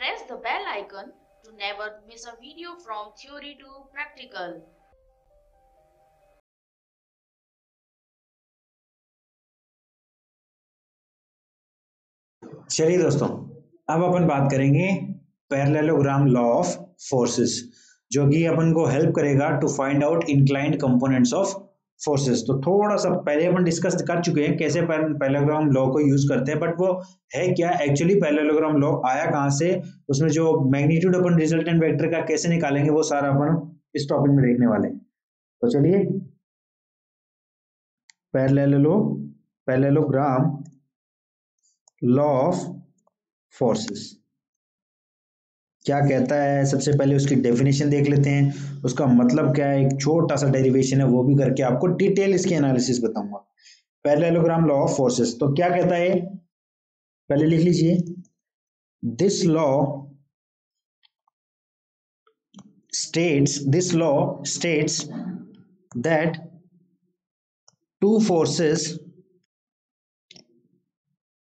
press the bell icon to never miss a video from theory to practical. चलिए दोस्तों, अब अपन बात करेंगे पैरेललोग्राम लॉ ऑफ फोर्सेस, जो कि अपन को हेल्प करेगा to find out inclined components of forces. तो थोड़ा सा पहले अपन डिस्कस कर चुके हैं कैसे पैरेललोग्राम लॉ को यूज करते हैं, बट वो है क्या एक्चुअली, पैरेललोग्राम लॉ आया कहाँ से, उसमें जो मैग्नीट्यूड अपन रिजल्टेंट वेक्टर का कैसे निकालेंगे, वो सारा अपन इस टॉपिक में देखने वाले हैं। तो चलिए, पैरेललोग्राम लॉ ऑफ फोर्सेस क्या कहता है, सबसे पहले उसकी डेफिनेशन देख लेते हैं, उसका मतलब क्या है, एक छोटा सा डेरिवेशन है, वो भी करके आपको डिटेल इसकी एनालिसिस बताऊंगा। पैरेललोग्राम लॉ ऑफ फोर्सेस तो क्या कहता है, पहले लिख लीजिए, this law states that two forces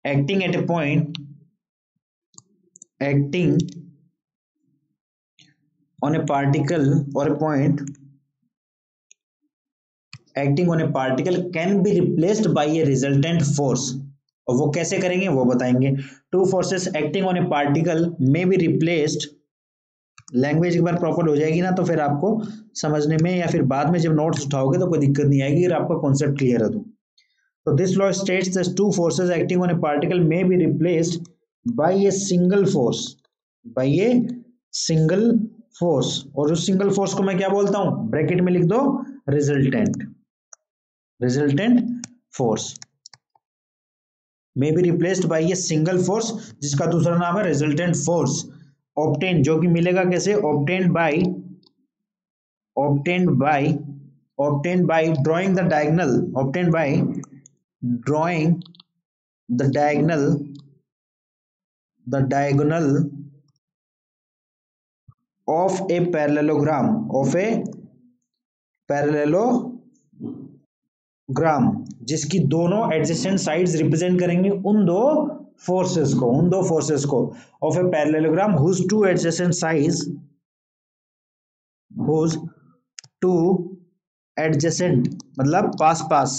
acting at a point acting on a particle or a point acting on a particle can be replaced by a resultant force। और वो कैसे करेंगे वो बताएंगे। Two forces acting on A particle may be replaced, language एक बार proper हो जाएगी ना तो फिर आपको समझने में या फिर बाद में जब नोट्स उठाओगे तो कोई दिक्कत नहीं आएगी अगर आपका कॉन्सेप्ट क्लियर है तो this law states that two forces acting on A particle may be replaced by a single force, और उस सिंगल फोर्स को मैं क्या बोलता हूं, ब्रैकेट में लिख दो, resultant force may be replaced by a single force, जिसका दूसरा नाम है रिजल्टेंट फोर्स। ऑब्टेन, जो कि मिलेगा कैसे, obtain by drawing the diagonal of a parallelogram, जिसकी दोनों एडजेसेंट साइड्स रिप्रेजेंट करेंगे उन दो फोर्सेस को of a parallelogram whose two adjacent sides मतलब पास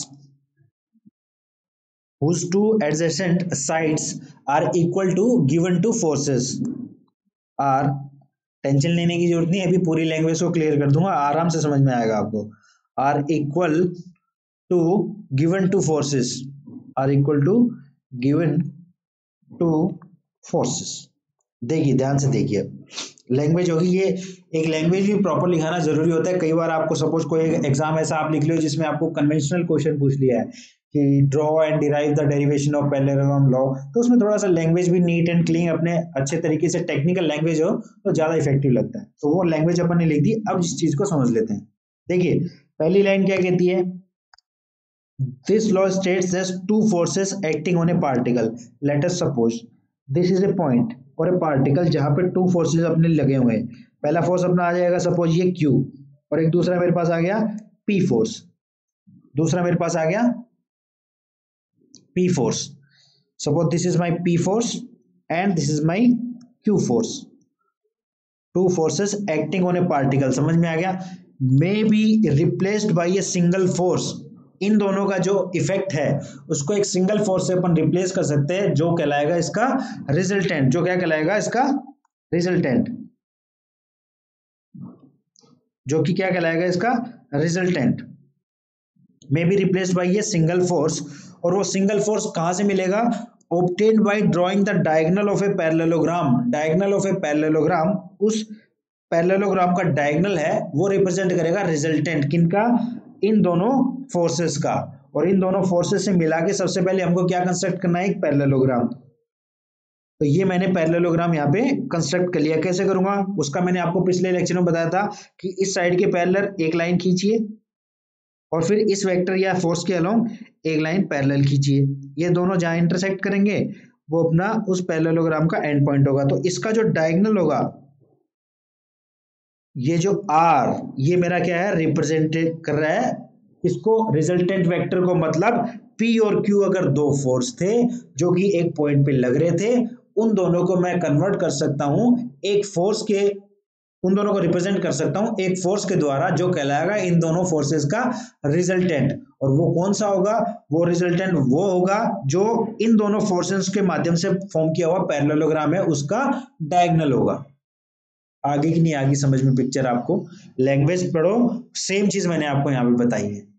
whose two adjacent sides are equal to given two forces are, tension लेने की जरूरत नहीं, अभी पूरी लैंग्वेज को क्लियर कर दूंगा, आराम से समझ में आएगा आपको। R equal to given two forces, देखिए ध्यान से देखिए, लैंग्वेज होगी ये, एक लैंग्वेज भी प्रॉपर लिखाना जरूरी होता है। कई बार आपको सपोज कोई एग्जाम ऐसा आप लिख लो जिसमें आपको कन्वेंशनल क्वेश्चन पूछ लिया है कि draw and derive the derivation of parallelogram law, तो उसमें थोड़ा सा लैंग्वेज भी नीट एंड क्लीन, अपने अच्छे तरीके से टेक्निकल लैंग्वेज हो तो ज्यादा इफेक्टिव लगता है। तो वो लैंग्वेज अपन ने लिख दी। अब इस चीज को समझ लेते हैं। देखिए पहली लाइन क्या कहती है, this law states that two forces acting on A particle, let us suppose this is a point और ए पार्टिकल जहां पे टू फोर्सेस अपने लगे हुए हैं। पहला फोर्स अपना आ जाएगा सपोज ये Q, और एक दूसरा मेरे पास आ गया P फोर्स, दूसरा मेरे पास आ गया P force. Suppose this is my P force and this is my Q force. Two forces acting on a particle, समझ में आ गया, may be replaced by a single force। इन दोनों का जो इफेक्ट है उसको एक सिंगल फोर्स से अपन रिप्लेस कर सकते हैं, जो कहलाएगा इसका रिजल्टेंट। जो क्या कहलाएगा इसका रिजल्टेंट, जो कि क्या कहलाएगा इसका resultant, may be replaced by a single force. और वो सिंगल फोर्स कहां से मिलेगा, obtained by drawing the diagonal of a parallelogram. Diagonal of a parallelogram, उस पैरेललोग्राम का डायगोनल है वो रिप्रेजेंट करेगा रिजल्टेंट किनका, इन दोनों फोर्सेस का। और इन दोनों फोर्सेस से मिला के सबसे पहले हमको क्या कंस्ट्रक्ट करना है, एक पैरेललोग्राम। तो ये मैंने पैरेललोग्राम यहाँ पे कंस्ट्रक्ट कर लिया। कैसे करूंगा उसका मैंने आपको पिछले लेक्चर में बताया था कि इस साइड के पैरेलल एक लाइन खींचिए और फिर इस वेक्टर या फोर्स के अलोंग एक लाइन पैरेलल खींचिए, ये दोनों जहां इंटरसेक्ट करेंगे वो अपना उस पैरेललोग्राम का एंड पॉइंट होगा। तो इसका जो डायगोनल होगा, ये जो R, ये मेरा क्या है, रिप्रेजेंट कर रहा है इसको, रिजल्टेंट वेक्टर को। मतलब P और Q अगर दो फोर्स थे जो कि एक पॉइंट पे लग रहे थे, उन दोनों को मैं कन्वर्ट कर सकता हूं एक फोर्स के, उन दोनों को रिप्रेजेंट कर सकता हूं एक फोर्स के द्वारा जो कहलाएगा इन दोनों फोर्सेस का रिजल्टेंट। और वो कौन सा होगा? वो रिजल्टेंट वो होगा जो इन दोनों फोर्सेस के माध्यम से फॉर्म किया हुआ पैरेललोग्राम है उसका डायगोनल होगा। आगे की नहीं आगे समझ में पिक्चर आपको, लैंग्वेज पढ़ो, सेम चीज मैंने आपको यहाँ पे बताई है।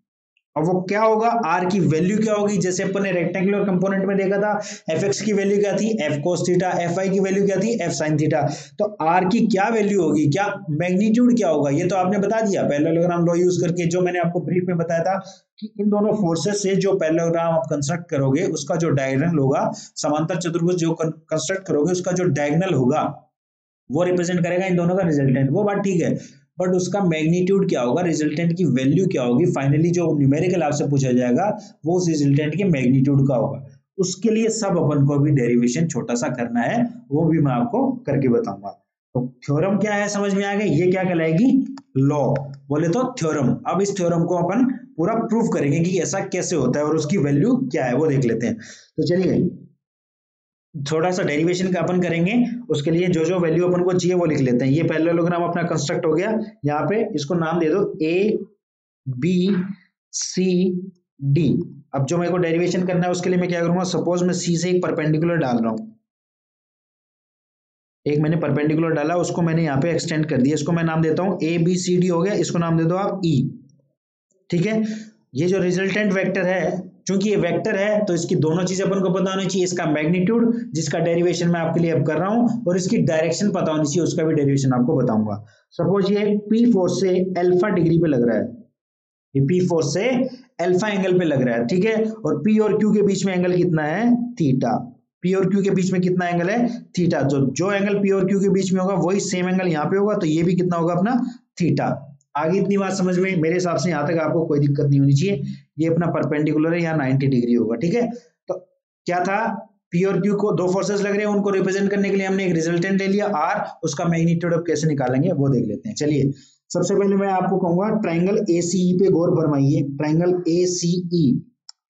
और वो क्या होगा, आर की वैल्यू क्या होगी, जैसे अपन ने रेक्टेंगुलर कंपोनेंट में देखा था एफ एक्स की वैल्यू क्या थी, F cos theta, F I की वैल्यू क्या थी, एफ साइन थीटा। तो आर की क्या वैल्यू होगी, क्या मैग्नीट्यूड क्या होगा, ये तो आपने बता दिया पैरेललोग्राम लॉ यूज करके, जो मैंने आपको ब्रीफ में बताया था कि इन दोनों फोर्सेस से जो पैरेललोग्राम आप कंस्ट्रक्ट करोगे उसका जो डायगोनल होगा, समांतर चतुर्भुज जो कंस्ट्रक्ट करोगे उसका जो डायगोनल होगा वो रिप्रेजेंट करेगा इन दोनों का रिजल्टेंट। वो बात ठीक है, बट उसका मैग्नीट्यूड क्या होगा, रिजल्टेंट की वैल्यू क्या होगी, फाइनली जो न्यूमेरिकल आपसे पूछा जाएगा वो उस रिजल्टेंट के मैग्नीट्यूड का होगा। उसके लिए सब अपन को भी डेरिवेशन छोटा सा करना है, वो भी मैं आपको करके बताऊंगा। तो थ्योरम क्या है समझ में आ गया, ये क्या कहलाएगी, लॉ बोले तो थ्योरम। अब इस थ्योरम को अपन पूरा प्रूफ करेंगे कि ऐसा कैसे होता है और उसकी वैल्यू क्या है वो देख लेते हैं। तो चलिए थोड़ा सा डेरिवेशन का अपन करेंगे, उसके लिए जो जो वैल्यू अपन को चाहिए वो लिख लेते हैं। ये पैरेललोग्राम अपना कंस्ट्रक्ट हो गया, यहाँ पे इसको नाम दे दो ए बी सी डी। अब जो मेरे को डेरिवेशन करना है उसके लिए मैं क्या करूंगा, सपोज मैं सी से एक परपेंडिकुलर डाल रहा हूं, एक मैंने परपेंडिकुलर डाला उसको मैंने यहाँ पे एक्सटेंड कर दिया, इसको मैं नाम देता हूं ए बी सी डी हो गया, इसको नाम दे दो आप ई। ठीक है, ये जो रिजल्टेंट वेक्टर है, चूंकि ये वेक्टर है तो इसकी दोनों चीजें अपन को पता होनी चाहिए, इसका मैग्नीट्यूड जिसका डेरिवेशन मैं आपके लिए अब कर रहा हूं, और इसकी डायरेक्शन पता होनी चाहिए, उसका भी डेरिवेशन आपको बताऊंगा। सपोज ये पी फोर्स से अल्फा डिग्री पे लग रहा है, ये पी फोर्स से अल्फा एंगल पे लग रहा है, ठीक है, और पी और क्यू के बीच में एंगल कितना है, थीटा। पी और क्यू के बीच में कितना एंगल है, थीटा। जो एंगल पी और क्यू के बीच में होगा वही सेम एंगल यहाँ पे होगा, तो ये भी कितना होगा अपना, थीटा। आगे इतनी बात समझ में, मेरे हिसाब से यहाँ तक आपको कोई दिक्कत नहीं होनी चाहिए। ये अपना परपेंडिकुलर है, यहाँ 90 डिग्री होगा, ठीक है। तो क्या था, पी और क्यू को दो फोर्सेस लग रहे हैं, उनको रिप्रेजेंट करने के लिए हमने एक रिजल्टेंट ले लिया आर, उसका मैग्नीट्यूड अब कैसे निकालेंगे वो देख लेते हैं। चलिए सबसे पहले मैं आपको कहूंगा ट्राइंगल एसीई पे गौर फरमाइए। ट्राइंगल एसीई,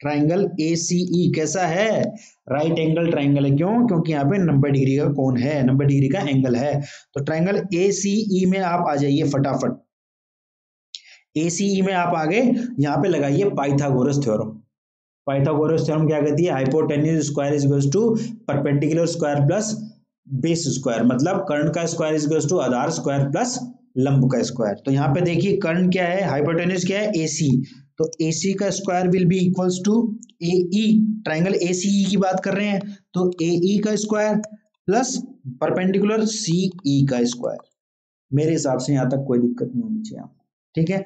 ट्राइंगल एसीई कैसा है, राइट एंगल ट्राइंगल है। क्यों, क्योंकि यहाँ पे 90 डिग्री का कोण है, 90 डिग्री का एंगल है। तो ट्राइंगल एसीई में आप आ जाइए फटाफट, एसीई में आप आगे यहाँ पे लगाइए पाइथागोरस थ्योरम। पाइथागोरस थ्योरम क्या कहती है, hypotenuse square is equals to perpendicular square plus base square, मतलब कर्ण का स्क्वायर इज इक्वल्स टू आधार स्क्वायर प्लस लंब का स्क्वायर। तो यहाँ पे देखिए कर्ण क्या है, हाइपोटेन्यूज क्या है, एसी, तो एसी का square will be equals to AE, triangle ACE की बात कर रहे हैं, तो एई का स्क्वायर प्लस परपेंडिकुलर सीई का स्क्वायर। मेरे हिसाब से यहाँ तक कोई दिक्कत नहीं होनी चाहिए आपको, ठीक है।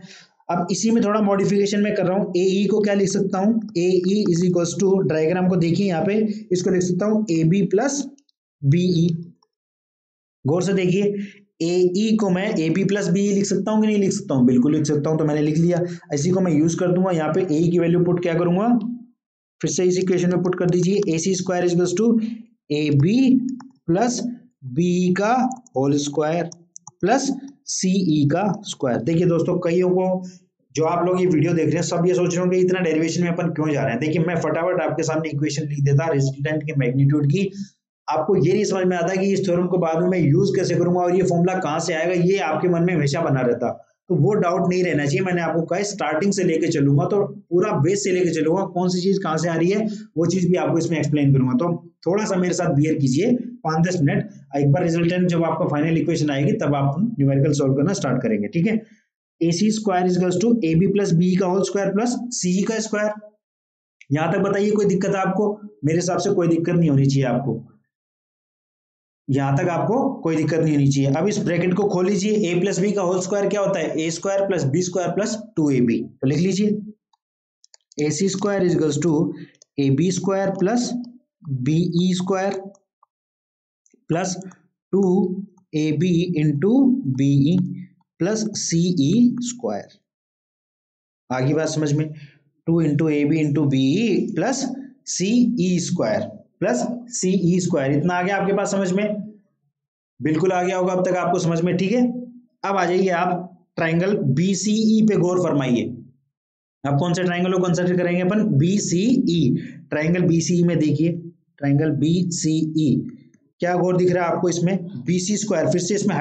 अब इसी में थोड़ा मॉडिफिकेशन मैं कर रहा हूँ, एई को क्या लिख सकता हूँ, एई इज इक्वल्स टू, डायग्राम को देखिए यहाँ पे, इसको लिख सकता हूँ ए बी प्लस बीई। गौर से देखिए, एई को मैं ए बी प्लस बीई लिख सकता हूँ कि नहीं लिख सकता हूँ, बिल्कुल लिख सकता हूँ, तो मैंने लिख लिया। इसी को मैं यूज कर दूंगा, यहाँ पे ए की वैल्यू पुट क्या करूंगा, फिर से इस इक्वेशन में पुट कर दीजिए, A C square is equals to A B plus BE का होल स्क्वायर प्लस सीई का स्क्वायर। देखिए दोस्तों, कईयों को जो आप लोग ये वीडियो देख रहे हैं सब ये सोच रहे होंगे इतना डेरिवेशन में अपन क्यों जा रहे हैं। देखिए मैं फटाफट आपके सामने इक्वेशन लिख देता रिजल्टेंट के मैग्नीट्यूड की, आपको ये नहीं समझ में आता कि इस थ्योरम को बाद में मैं यूज कैसे करूंगा और ये फॉर्मूला कहाँ से आएगा, ये आपके मन में हमेशा बना रहता, तो वो डाउट नहीं रहना चाहिए। मैंने आपको कहा स्टार्टिंग से लेके चलूंगा, तो पूरा बेस से लेके चलूंगा, कौन सी चीज कहाँ से आ रही है वो चीज भी आपको इसमें एक्सप्लेन करूंगा। तो थोड़ा सा मेरे साथ बियर कीजिए 5-10 मिनट, एक बार रिजल्टेंट जब आपका फाइनल इक्वेशन आएगी तब आप न्यूमेरिकल सॉल्व करना स्टार्ट करेंगे, ठीक है। A C square is equals to A B plus B का होल स्क्वायर प्लस सी का स्क्वायर। यहां तक बताइए कोई दिक्कत है आपको, मेरे हिसाब से कोई दिक्कत नहीं होनी चाहिए आपको, यहां तक आपको कोई दिक्कत नहीं होनी चाहिए। अब इस ब्रैकेट को खोल लीजिए, ए प्लस बी का होल स्क्वायर क्या होता है, A square plus B square plus 2ab, तो लिख लीजिए A C square is equals to A B square plus BE square plus 2ab into BE plus CE square. आगे बात समझ में, 2 into A B into BE plus CE square plus CE square, इतना आ गया आपके पास समझ में, बिल्कुल आ गया होगा अब तक आपको समझ में, ठीक है। अब आ जाइए आप ट्राइंगल बीसीई पे गौर फरमाइए। अब कौन से ट्राइंगल को कंसीडर करेंगे अपन, बीसीई। ट्राइंगल बीसीई में देखिए, ट्राइंगल बीसीई क्या गौर दिख रहा है आपको इसमें? BC स्क्वायर, फिर से इसमें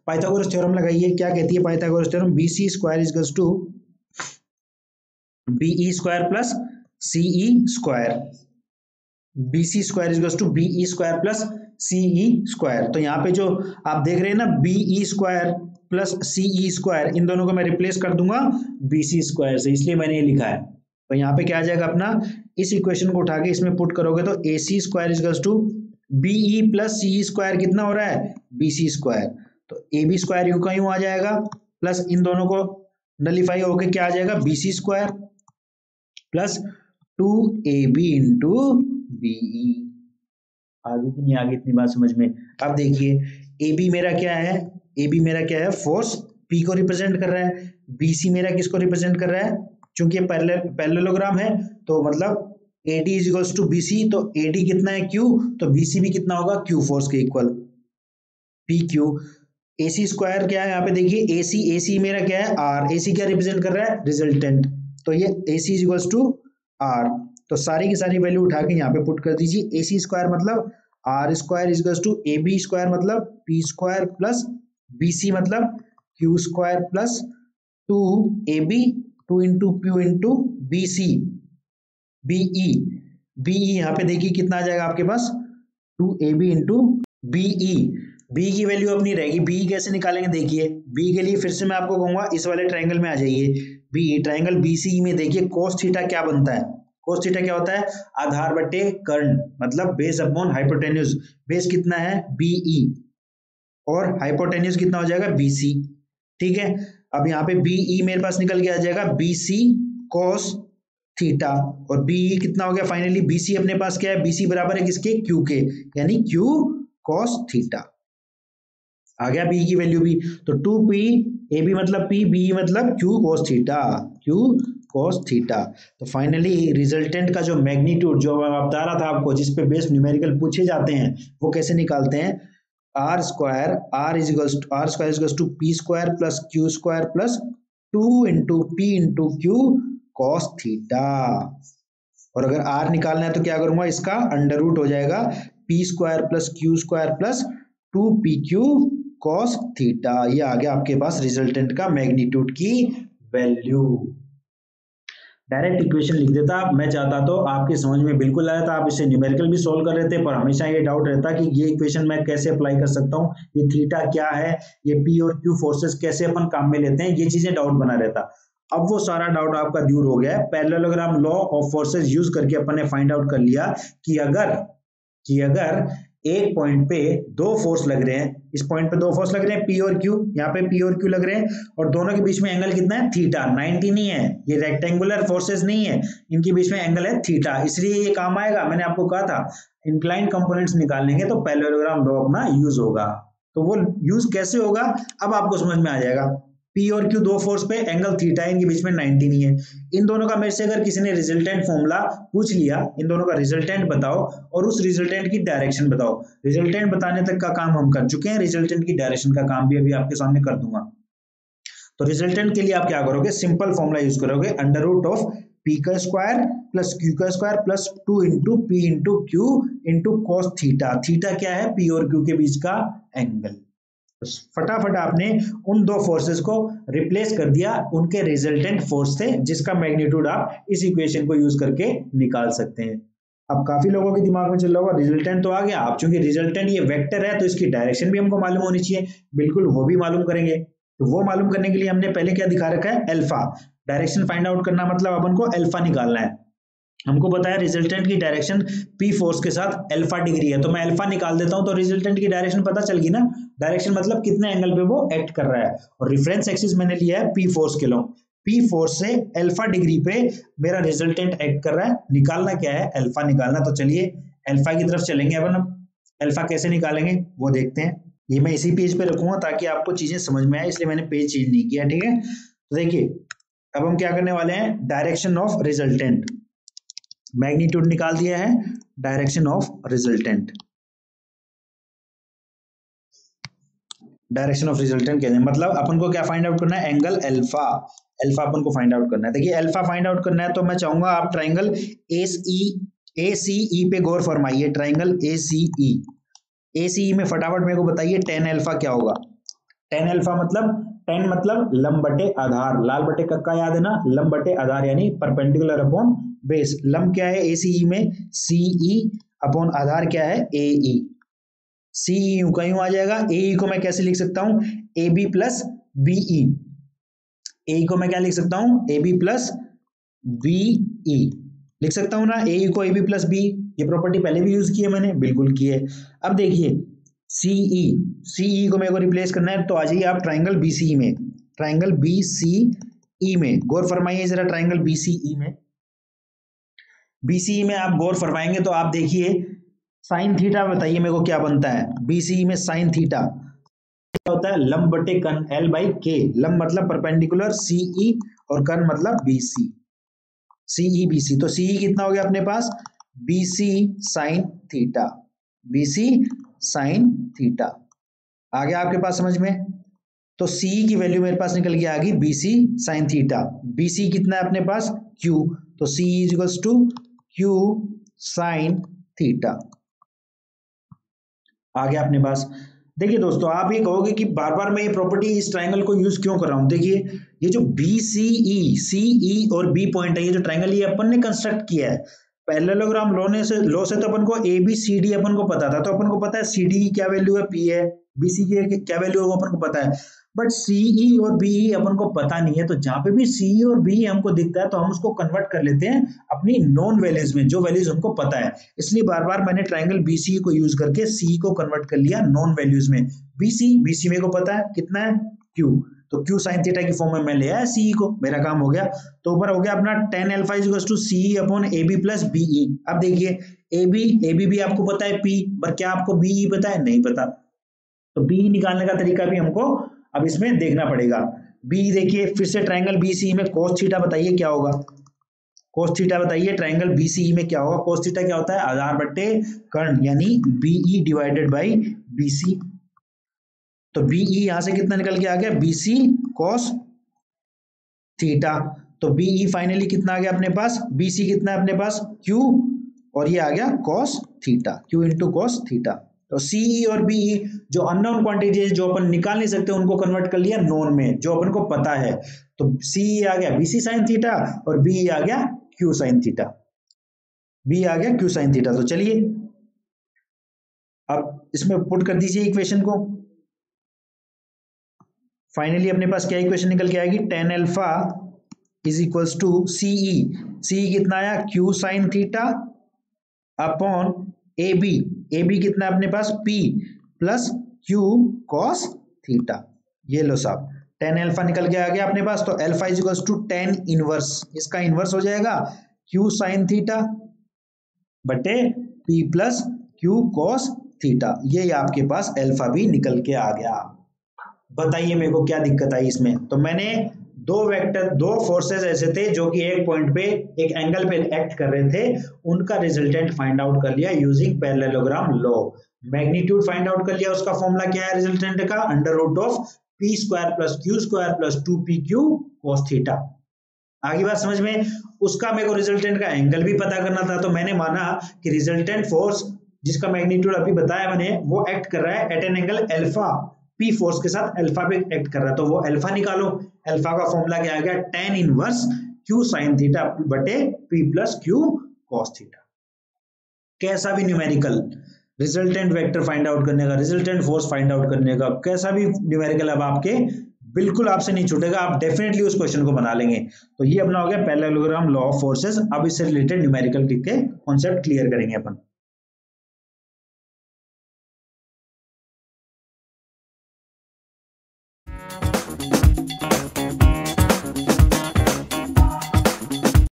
पाइथागोरस थ्योरम लगाइए। क्या कहती है Pythagoras theorem? BC square equals to BE square plus CE square. BC square equals to BE square plus CE square. तो यहाँ पे जो आप देख रहे हैं ना, BE square plus CE square, इन दोनों को मैं रिप्लेस कर दूंगा BC स्क्वायर से, इसलिए मैंने ये लिखा है। तो यहाँ पे क्या आ जाएगा अपना, इस इक्वेशन को उठा के इसमें पुट करोगे तो AC square equals to BE plus CE square कितना हो रहा है? BC square. तो AB स्क्वायर यूं का यूं आ जाएगा, प्लस इन दोनों को नलीफाई होके क्या आ जाएगा? BC square plus 2AB into BE। आगे की नहीं आगे इतनी बात समझ में? अब देखिए AB मेरा क्या है? AB मेरा क्या है? फोर्स P को रिप्रेजेंट कर रहा है। BC मेरा किसको रिप्रेजेंट कर रहा है? चूंकि ये पैरेललोग्राम है तो मतलब AD is equals to BC, तो AD कितना है? Q, तो BC भी कितना होगा? Q फोर्स के इक्वल PQ। AC स्क्वायर क्या है यहाँ पे? देखिए AC मेरा क्या है? R। AC क्या रिप्रेजेंट कर रहा है? रिजल्टेंट। तो ये AC is equals to R। तो सारी की सारी वैल्यू उठा के यहाँ पे पुट कर दीजिए। AC स्क्वायर मतलब R square is equals to AB square मतलब P स्क्वायर प्लस BC मतलब Q square plus 2AB 2 into Q into BC BE यहाँ पे देखिए कितना आ जाएगा आपके पास? 2AB into BE। बी की वैल्यू अपनी रहेगी। BE कैसे निकालेंगे? देखिए B के लिए फिर से मैं आपको कहूंगा इस वाले ट्रायंगल में आ जाइए। BE ट्रायंगल BCE में देखिए cos थीटा क्या बनता है? cos थीटा क्या होता है? आधार बटे कर्ण, मतलब बेस अपॉन हाइपोटेन्यूज। बेस कितना है? BE और हाइपोटेन्यूज कितना हो जाएगा? BC। ठीक है, अब यहाँ पे BE मेरे पास निकल के आ जाएगा BC cos थीटा, और BE कितना हो गया फाइनली? BC अपने पास क्या है? BC बराबर है किसके? Q के, यानी Q cos थीटा। आ गया B की वैल्यू भी। तो 2P AB मतलब P, BE मतलब Q cos theta, Q cos theta. तो फाइनली रिजल्टेंट का जो मैग्नीट्यूड जो मैं बता रहा था आपको, जिस पे बेस्ड न्यूमेरिकल पूछे जाते हैं, वो कैसे निकालते हैं? R square is to P square plus Q square plus 2 into P into Q cos theta. और अगर R निकालना है तो क्या करूंगा? इसका अंडर रूट हो जाएगा P square plus Q square plus 2PQ cos theta. ये आ गया आपके पास रिजल्टेंट का मैग्नीट्यूड की वैल्यू। डायरेक्ट इक्वेशन लिख देता, मैं चाहता तो आपकी समझ में बिल्कुल आया था, आप इसे न्यूमेरिकल भी सोल्व कर लेते, पर हमेशा ये डाउट रहता कि ये इक्वेशन मैं कैसे अप्लाई कर सकता हूँ, ये थीटा क्या है, ये P और Q फोर्सेस कैसे अपन काम में लेते हैं, ये चीजें डाउट बना रहता। अब वो सारा डाउट आपका दूर हो गया है। Parallelogram law of forces use करके अपन ने फाइंड आउट कर लिया कि अगर एक पॉइंट पे दो फोर्स लग रहे हैं, इस पॉइंट पे दो फोर्स लग रहे हैं P और Q, यहाँ पे P और Q लग रहे हैं, और दोनों के बीच में एंगल कितना है? थीटा। 90 नहीं है, ये रेक्टेंगुलर फोर्सेस नहीं है, इनके बीच में एंगल है थीटा, इसलिए ये काम आएगा। मैंने आपको कहा था इंक्लाइंड कंपोनेंट्स निकालने तो पैरेललोग्राम लॉ अपना यूज होगा। तो वो यूज कैसे होगा अब आपको समझ में आ जाएगा। P और Q दो फोर्स पे, एंगल थीटा है, इनके बीच में 90 नहीं है। इन दोनों का मेरे से अगर किसी ने रिजल्टेंट फॉर्मूला पूछ लिया, इन दोनों का रिजल्टेंट बताओ और उस रिजल्टेंट की डायरेक्शन बताओ। रिजल्टेंट बताने तक का काम हम कर चुके हैं, रिजल्टेंट की डायरेक्शन का काम भी अभी आपके सामने कर दूंगा। तो रिजल्टेंट के लिए आप क्या करोगे? सिंपल फॉर्मूला यूज करोगे, अंडर रूट ऑफ P का स्क्वायर प्लस Q का square plus 2 into P into Q into cos theta. Theta क्या है? P और Q के बीच का एंगल। फटाफट आपने उन दो फोर्सेस को रिप्लेस कर दिया उनके रिजल्टेंट फोर्स से, जिसका मैग्नीट्यूड आप इस इक्वेशन को यूज करके निकाल सकते हैं। अब काफी लोगों के दिमाग में चल रहा होगा रिजल्टेंट तो आ गया, अब चूंकि रिजल्टेंट ये वेक्टर है तो इसकी डायरेक्शन भी हमको मालूम होनी चाहिए। बिल्कुल, वो भी मालूम करेंगे। तो वो मालूम करने के लिए हमने पहले क्या दिखा रखा है? अल्फा। डायरेक्शन फाइंड आउट करना मतलब अपन को अल्फा निकालना है। हमको बताया रिजल्टेंट की डायरेक्शन P फोर्स के साथ अल्फा डिग्री है, तो मैं अल्फा निकाल देता हूं, तो रिजल्टेंट की डायरेक्शन पता चल गई ना। डायरेक्शन मतलब कितने एंगल पे वो एक्ट कर रहा है, और रेफरेंस एक्सिस मैंने लिया है P फोर्स के लिए। P फोर्स से अल्फा डिग्री पे मेरा रिजल्टेंट एक्ट कर रहा है। निकालना क्या है? अल्फा निकालना। तो चलिए अल्फा की तरफ चलेंगे अपन। अल्फा कैसे निकालेंगे वो देखते हैं। ये मैं इसी पेज पे रखूंगा ताकि आपको चीजें समझ में आए, इसलिए मैंने पेज चेंज नहीं किया। ठीक है, तो देखिए अब हम क्या करने वाले हैं? डायरेक्शन ऑफ रिजल्टेंट, मैग्नीट्यूड निकाल दिया है, direction of resultant. Direction of resultant कहते हैं मतलब अपन को क्या फाइंड आउट करना है? Angle alpha. अल्फा अपन को फाइंड आउट करना है। देखिए अल्फा फाइंड आउट करना है तो मैं चाहूंगा आप ट्राइंगल ACE पे गौर फरमाइए, ट्राइंगल ACE। ACE में फटाफट मेरे को बताइए tan अल्फा क्या होगा। tan अल्फा मतलब लंब बटे आधार, लाल बटे कक्का याद है ना, लंब बटे आधार यानी परपेंडिकुलर अपॉन बेस। लंब क्या है ACE में, CE अपॉन आधार क्या है AE। CE यूं का यूं आ जाएगा, AE को मैं कैसे लिख सकता हूं, AB प्लस BE। AE को मैं क्या लिख सकता हूं, AB प्लस BE लिख सकता हूं ना, AE को AB प्लस B। ये प्रॉपर्टी पहले भी यूज की है मैंने, बिल्कुल की है। अब देखिए CE को मेरे को रिप्लेस करना है, तो आ जाइए आप ट्राइंगल BCE में, ट्राइंगल BCE में गौर फरमाइए जरा। ट्राइंगल BCE में, BCE में आप गौर फरमाएंगे तो आप देखिए साइन थीटा बताइए मेरे को क्या बनता है। BCE में साइन थीटा क्या होता है, लंब बटे कर्ण L बाई K। लंब मतलब परपेंडिकुलर CE और कर्ण मतलब BC, CE BC। तो CE कितना हो गया अपने पास, BC sine theta, BC sine theta आ गया आपके पास समझ में। तो CE की वैल्यू मेरे पास निकल के आ गई BC साइन थीटा। BC कितना है अपने पास Q, तो CE equals to Q sine theta आ गया अपने पास। देखिए दोस्तों, आप ये कहोगे कि बार बार मैं ये प्रॉपर्टी इस ट्रायंगल को यूज क्यों कर रहा हूं। देखिए ये जो BCE, CE और B पॉइंट है, ये जो ट्रायंगल ये अपन ने कंस्ट्रक्ट किया है पैरेललोग्राम लॉ से तो अपन को ABCD अपन को पता था, तो अपन को पता है CD की क्या वैल्यू है P है, BC की क्या वैल्यू है वो अपन को पता है। बट CE और BE अपन को पता नहीं है, तो जहां पे भी CE और BE हमको दिखता है तो हम उसको कन्वर्ट कर लेते हैं अपनी नॉन वैल्यूज में, जो वैल्यूज हमको पता है। इसलिए बार बार मैंने ट्रायंगल BCE को यूज करके CE को कन्वर्ट कर लिया नॉन वैल्यूज में। BC मेरे को पता है कितना है Q, तो Q साइन थीटा की फॉर्म में मैं ले आया CE को, मेरा काम हो गया। तो ऊपर हो गया अपना tan alpha equals to CE upon AB plus BE। अब देखिए AB भी आपको पता है P, पर क्या आपको BE पता है, नहीं पता। तो BE निकालने का तरीका भी हमको अब इसमें देखना पड़ेगा। BE देखिए फिर से ट्रायंगल BCE में cos थीटा बताइए क्या होगा, cos थीटा बताइए ट्रायंगल BCE में क्या होगा। cos थीटा क्या होता है, आधार बट्टे कर्ण यानी BE डिवाइडेड बाई BC। तो BE यहां से कितना निकल के आ गया, BC cos थीटा। तो BE फाइनली कितना आ गया अपने पास, BC कितना है अपने पास Q, और ये आ गया cos theta, Q into cos theta. तो CE और BE जो अननोन क्वांटिटीज जो अपन निकाल नहीं सकते उनको कन्वर्ट कर लिया नोन में, जो अपन को पता है। तो CE आ गया BC साइन थीटा और BE आ गया Q साइन थीटा, BE आ गया Q साइन थीटा। तो चलिए अब इसमें पुट कर दीजिए इक्वेशन को। फाइनली अपने पास क्या इक्वेशन निकल के आएगी, tan alpha is equals to CE कितना आया Q sine theta upon AB कितना है अपने पास P plus Q cos theta. ये लो साहब tan अल्फा निकल के आ गया अपने पास। तो alpha is equals to tan inverse, इसका इनवर्स हो जाएगा Q साइन थीटा बटे P plus Q cos theta. ये आपके पास अल्फा भी निकल के आ गया। बताइए मेरे को क्या दिक्कत आई इसमें। तो मैंने दो फोर्सेस ऐसे थे जो कि एक पॉइंट पे एक एंगल पे एक्ट कर रहे थे, उनका रिजल्टेंट फाइंड आउट कर लिया using parallelogram law. Magnitude find out कर लिया, उसका फॉर्मूला क्या है रिजल्टेंट का, under root of P square plus Q square plus 2PQ cos theta. आगे बात समझ में। उसका मेरे को रिजल्टेंट का एंगल भी पता करना था, तो मैंने माना कि रिजल्टेंट फोर्स जिसका मैग्नीट्यूड अभी बताया मैंने, वो एक्ट कर रहा है at an angle alpha, P force के साथ अल्फा पे एक्ट कर रहा है, तो वो अल्फा निकालो। अल्फा का फॉर्मूला क्या आ गया, tan inverse Q sine theta बटे P plus Q cos theta. कैसा भी numerical resultant vector find out करने का, रिजल्टेंट फोर्स फाइंड आउट करने का, कैसा भी न्यूमेरिकल अब आपके बिल्कुल आपसे नहीं छूटेगा, आप डेफिनेटली उस क्वेश्चन को बना लेंगे। तो ये अपना हो गया पैरेललोग्राम लॉ ऑफ फोर्सेस। अब इससे रिलेटेड न्यूमेरिकल के कॉन्सेप्ट क्लियर करेंगे अपन।